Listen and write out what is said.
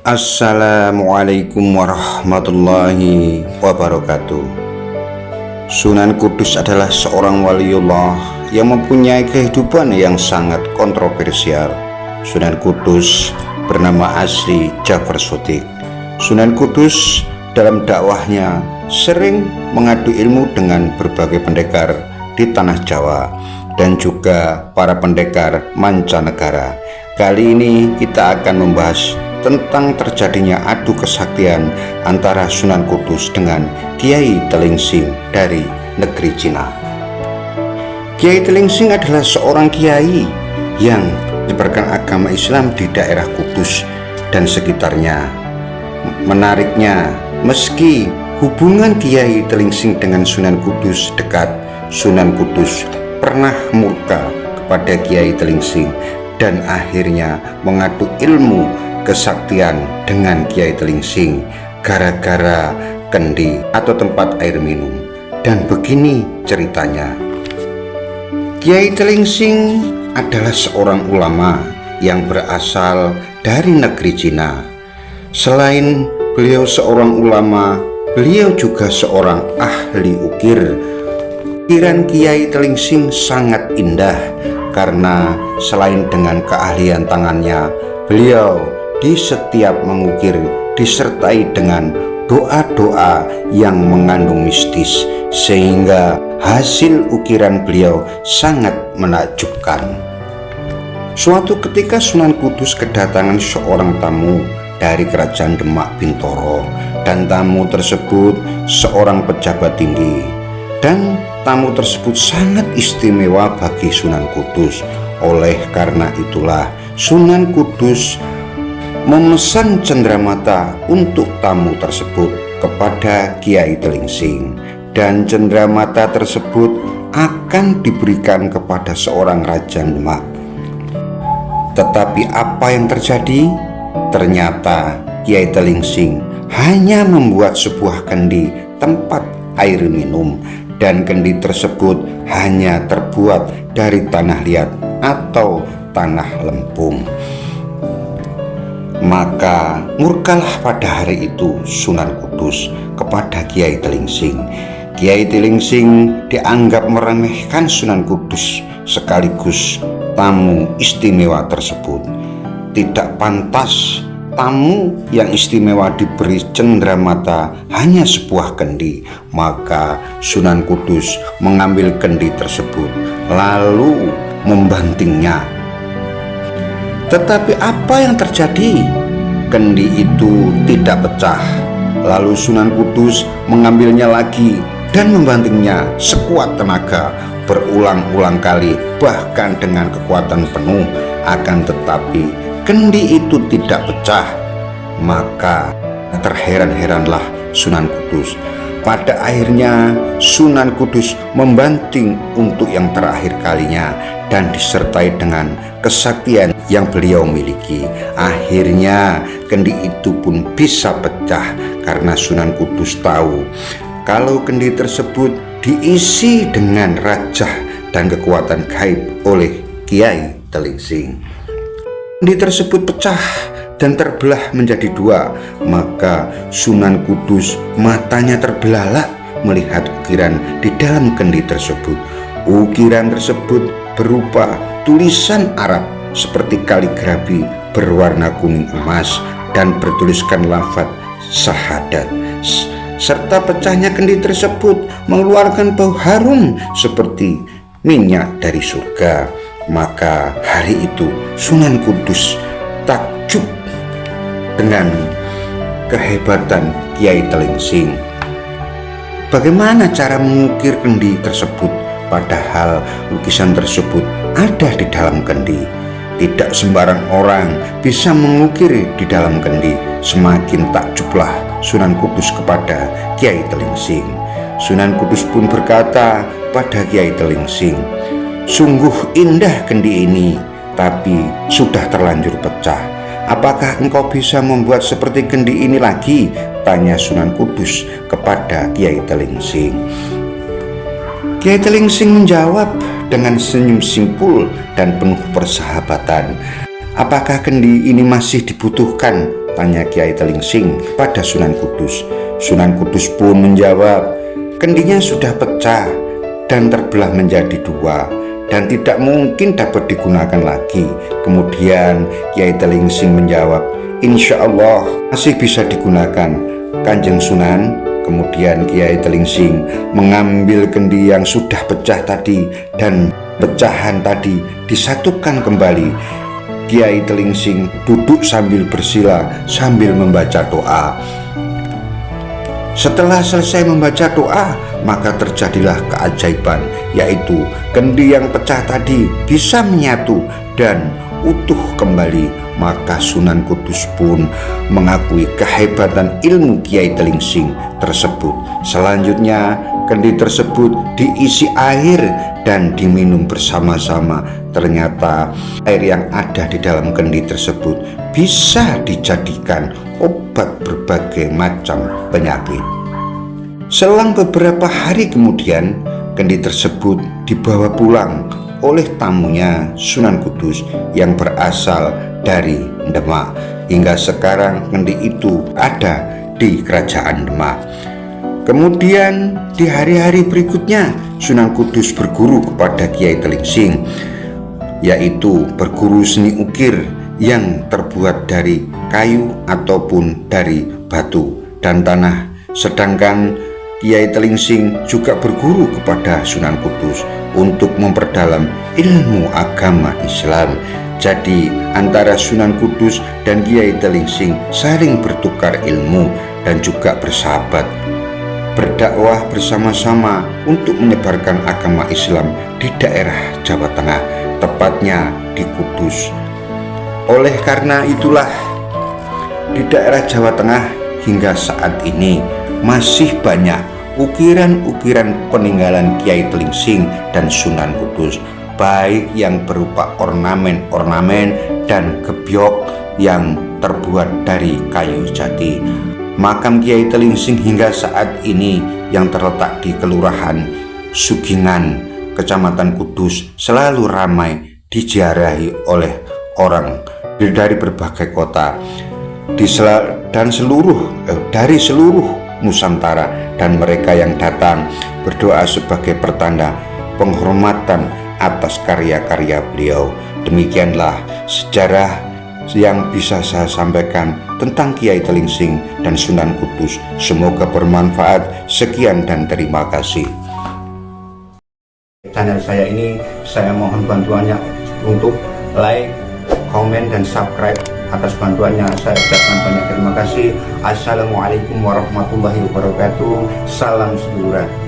Assalamualaikum warahmatullahi wabarakatuh. Sunan Kudus adalah seorang waliullah yang mempunyai kehidupan yang sangat kontroversial. Sunan Kudus bernama asli Jafar Shodiq. Sunan Kudus dalam dakwahnya sering mengadu ilmu dengan berbagai pendekar di tanah Jawa dan juga para pendekar mancanegara. Kali ini kita akan membahas tentang terjadinya adu kesaktian antara Sunan Kudus dengan Kiai Telingsing dari negeri Cina. Kiai Telingsing adalah seorang kiai yang menyebarkan agama Islam di daerah Kudus dan sekitarnya. Menariknya, meski hubungan Kiai Telingsing dengan Sunan Kudus dekat, Sunan Kudus pernah murka kepada Kiai Telingsing dan akhirnya mengadu ilmu kesaktian dengan Kiai Telingsing gara-gara kendi atau tempat air minum. Dan begini ceritanya. Kiai Telingsing adalah seorang ulama yang berasal dari negeri Cina. Selain beliau seorang ulama, beliau juga seorang ahli ukir. Ukiran Kiai Telingsing sangat indah karena selain dengan keahlian tangannya, beliau di setiap mengukir disertai dengan doa-doa yang mengandung mistis, sehingga hasil ukiran beliau sangat menakjubkan. Suatu ketika Sunan Kudus kedatangan seorang tamu dari kerajaan Demak Bintoro, dan tamu tersebut seorang pejabat tinggi, dan tamu tersebut sangat istimewa bagi Sunan Kudus. Oleh karena itulah Sunan Kudus memesan cenderamata untuk tamu tersebut kepada Kiai Telingsing, dan cenderamata tersebut akan diberikan kepada seorang raja Demak. Tetapi apa yang terjadi? Ternyata Kiai Telingsing hanya membuat sebuah kendi tempat air minum, dan kendi tersebut hanya terbuat dari tanah liat atau tanah lempung. Maka murkalah pada hari itu Sunan Kudus kepada Kiai Telingsing. Kiai Telingsing dianggap meremehkan Sunan Kudus sekaligus tamu istimewa tersebut. Tidak pantas tamu yang istimewa diberi cenderamata hanya sebuah kendi. Maka Sunan Kudus mengambil kendi tersebut lalu membantingnya. Tetapi apa yang terjadi? Kendi itu tidak pecah. Lalu Sunan Kudus mengambilnya lagi dan membantingnya sekuat tenaga berulang-ulang kali, bahkan dengan kekuatan penuh. Akan tetapi kendi itu tidak pecah. Maka terheran-heranlah Sunan Kudus. Pada akhirnya Sunan Kudus membanting untuk yang terakhir kalinya dan disertai dengan kesaktian yang beliau miliki. Akhirnya kendi itu pun bisa pecah karena Sunan Kudus tahu kalau kendi tersebut diisi dengan rajah dan kekuatan gaib oleh Kiai Telingsing. Kendi tersebut pecah dan terbelah menjadi dua. Maka Sunan Kudus matanya terbelalak melihat ukiran di dalam kendi tersebut. Ukiran tersebut berupa tulisan Arab seperti kaligrafi berwarna kuning emas dan bertuliskan lafaz syahadat. Serta pecahnya kendi tersebut mengeluarkan bau harum seperti minyak dari surga. Maka hari itu Sunan Kudus takjub dengan kehebatan Kiai Telingsing. Bagaimana cara mengukir kendi tersebut, padahal lukisan tersebut ada di dalam kendi? Tidak sembarang orang bisa mengukir di dalam kendi. Semakin takjublah Sunan Kudus kepada Kiai Telingsing. Sunan Kudus pun berkata pada Kiai Telingsing, "Sungguh indah kendi ini, tapi sudah terlanjur pecah. Apakah engkau bisa membuat seperti kendi ini lagi?" tanya Sunan Kudus kepada Kiai Telingsing. Kiai Telingsing menjawab dengan senyum simpul dan penuh persahabatan, "Apakah kendi ini masih dibutuhkan tanya Kiai Telingsing pada Sunan Kudus. Sunan Kudus pun menjawab, kendinya sudah pecah dan terbelah menjadi dua dan tidak mungkin dapat digunakan lagi. Kemudian Kiai Telingsing menjawab, insya Allah masih bisa digunakan, Kanjeng Sunan. Kemudian Kiai Telingsing mengambil kendi yang sudah pecah tadi dan pecahan tadi disatukan kembali. Kiai Telingsing duduk sambil bersila sambil membaca doa. Setelah selesai membaca doa, maka terjadilah keajaiban, yaitu kendi yang pecah tadi bisa menyatu dan utuh kembali. Maka Sunan Kudus pun mengakui kehebatan ilmu Kiai Telingsing tersebut. Selanjutnya kendi tersebut diisi air dan diminum bersama-sama. Ternyata air yang ada di dalam kendi tersebut bisa dijadikan obat berbagai macam penyakit. Selang beberapa hari kemudian, kendi tersebut dibawa pulang oleh tamunya Sunan Kudus yang berasal dari Demak. Hingga sekarang kendi itu ada di Kerajaan Demak. Kemudian di hari-hari berikutnya Sunan Kudus berguru kepada Kiai Telingsing, yaitu berguru seni ukir yang terbuat dari kayu ataupun dari batu dan tanah. Sedangkan Kiai Telingsing juga berguru kepada Sunan Kudus untuk memperdalam ilmu agama Islam. Jadi antara Sunan Kudus dan Kiai Telingsing saling bertukar ilmu dan juga bersahabat, berdakwah bersama-sama untuk menyebarkan agama Islam di daerah Jawa Tengah, tepatnya di Kudus. Oleh karena itulah di daerah Jawa Tengah hingga saat ini masih banyak ukiran-ukiran peninggalan Kiai Telingsing dan Sunan Kudus, baik yang berupa ornamen-ornamen dan gebyok yang terbuat dari kayu jati. Makam Kiai Telingsing hingga saat ini yang terletak di Kelurahan Sugingan, Kecamatan Kudus, selalu ramai diziarahi oleh orang dari berbagai kota dari seluruh Nusantara, dan mereka yang datang berdoa sebagai pertanda penghormatan atas karya-karya beliau. Demikianlah sejarah yang bisa saya sampaikan tentang Kiai Telingsing dan Sunan Kudus. Semoga bermanfaat. Sekian dan terima kasih. Channel saya ini saya mohon bantuannya untuk like, komen, dan subscribe. Atas bantuannya saya ucapkan banyak terima kasih. Assalamualaikum warahmatullahi wabarakatuh. Salam sedulur.